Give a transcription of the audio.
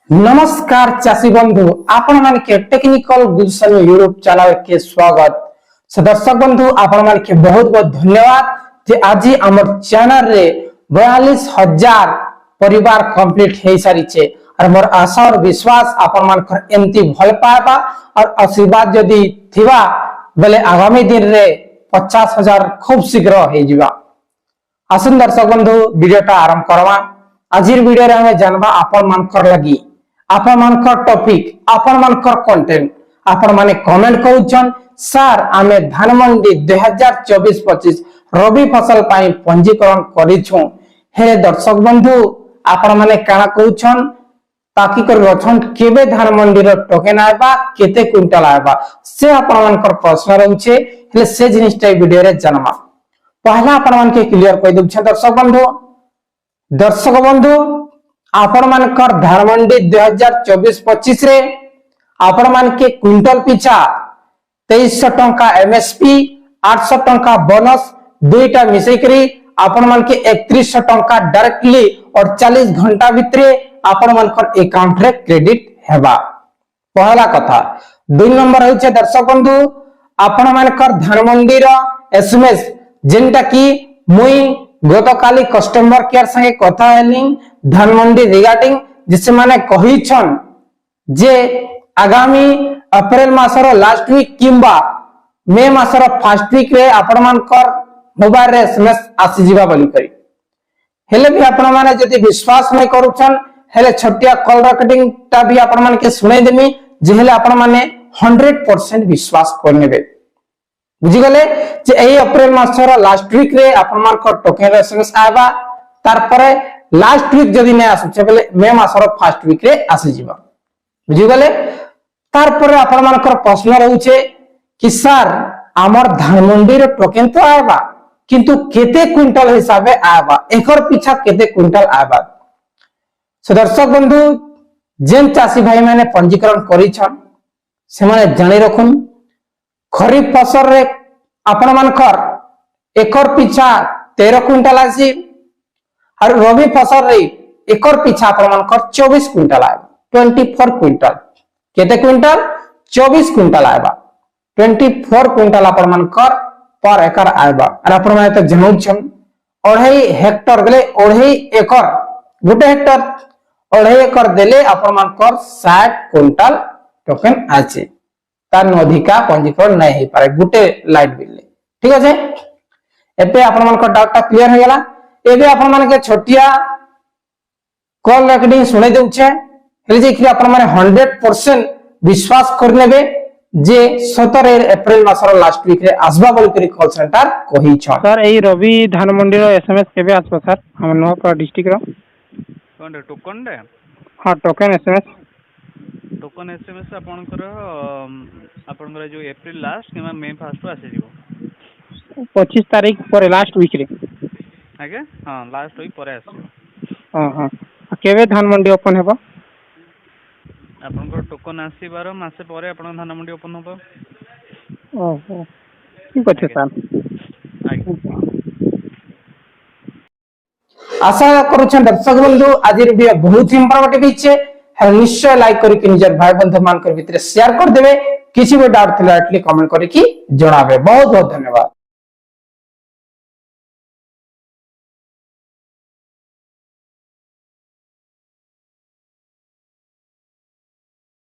नमस्कार चाषी बंधु आपण मान के टेक्निकल गुलशन यूट्यूब चैनल के स्वागत। दर्शक बंधु आपण मान के बहुत बहुत धन्यवाद जे आज हमर चैनल रे 42,000 परिवार कंप्लीट हे सारी छे और मोर आशा और विश्वास आपण मान कर एमती भल पाबा और आशीर्वाद जदी थिबा बेले आगामी दिन रे 50,000 खूब शीघ्र हे जिबा। आसन दर्शक बंधु वीडियोटा आरंभ करवा। आजिर वीडियो रे हमें जानबा आपण मान कर लगी आपण मानकर टॉपिक आपण मानकर कंटेंट आपण माने कमेंट करूछन सर आमे धान मंडी 2024-25 रबी फसल पाई पंजीकरण करिछु। हे दर्शक बंधु आपण माने काना कहउछन ताकि कर रछन केबे धान मंडी रो टोकन आबा केते क्विंटल आबा से आपण मानकर प्रश्न रहउछे। हेले से जिनिसटा वीडियो रे जनमा पहला आपण मान के क्लियर कहि दउछ। दर्शक बंधु आपण मानकर धान मंडी 2024-25 रे आपण मान के क्विंटल पिछा 2300 टंका एमएसपी 800 टंका बोनस दुईटा मिसई करी आपण मान के 3100 टंका डायरेक्टली और 40 घंटा भितरे आपण मानकर अकाउंट रे क्रेडिट हेबा। पहला कथा। दुई नंबर होचे दर्शक बंधु आपण मानकर धान मंडी रो एसएमएस जेंटा की मुई गतकाली कस्टमर केयर संगे कथा हेली धान मंडी रिगार्डिंग जिसे माने कहिछन जे आगामी अप्रैल मासर लास्ट वीक किंबा मे मासर फर्स्ट वीक रे आपण मानकर मोबाइल रे एसएमएस आसी जीवा बोली करी। हेले भी आपण माने जदी विश्वास नै करूछन हेले छोटिया कॉल रिकॉर्डिंग ता भी आपण मान के सुनाई देमी जे हेले आपण माने 100% विश्वास करनेबे। बुझी गले जे एही अप्रैल मासर लास्ट वीक रे आपण मानकर टोकन एसएमएस आबा तार परे लास्ट वीक जदी नै आसुछे बेले मे मासर फर्स्ट वीक रे आसी जीवा। बुझी गले तार परे आपण मानकर प्रश्न रहउछे कि सर हमर धान मंडी रे टोकन तो आबा किंतु केते क्विंटल हिसाबे आबा एकर पीछा केते क्विंटल आबा। सो दर्शक बंधु जेन चासी भाई माने पंजीकरण करिछन से माने जानि रखुन खरीफ फसल रे आपण मानकर एकर पीछा 13 क्विंटल आसी और रबी फसल रे एकर पीछा आपण मानकर 24 क्विंटल आए 24 क्विंटल केते क्विंटल 24 क्विंटल आएबा 24 क्विंटल आपण मानकर पर एकर आएबा। और आपण माने त जनौ छन 2.5 हेक्टर गले 2.5 एकर गुटे हेक्टर 2.5 एकर देले आपण मानकर 60 क्विंटल टोकन आछे तार अधिका पंजीकरण नहीं हे पारे गुटे लाइट बिल। ठीक আছে एबे आपण मानकर डाउटटा क्लियर हो गेला। एबे आपण मान के छोटिया कॉल रिकॉर्डिंग सुनै देउ छे हेले जे कि आपण माने 100% विश्वास करनेबे जे 17 अप्रैल मासर लास्ट वीक रे आसबा बोल करी कॉल सेंटर कहि छ। सर एई रवि धान मंडी रो एसएमएस केबे आसबो सर हम नोकर डिस्ट्रिक्ट रो कोन रे टोकन रे हां टोकन एसएमएस आपनकर जो अप्रैल लास्ट किमा मे फर्स्ट आसे जीवो 25 तारीख पर लास्ट वीक रे आगे हां लास्ट वीक पर आसे। हां हां केबे धान मंडी ओपन हेबो आपनकर टोकन आसी 12 मासे परे आपन धान मंडी ओपन होबो। ओहो ठीक अछि सर। आशा करूछन दर्शक बंधु आज वीडियो बहुत इंफॉर्मेटिव छै निश्चय लाइक करी निजर भाई बंधु मान कर भितर शेयर कर देबे किसी भी डाउट थिला एटली कमेंट करी कि जणाबे। बहुत बहुत धन्यवाद।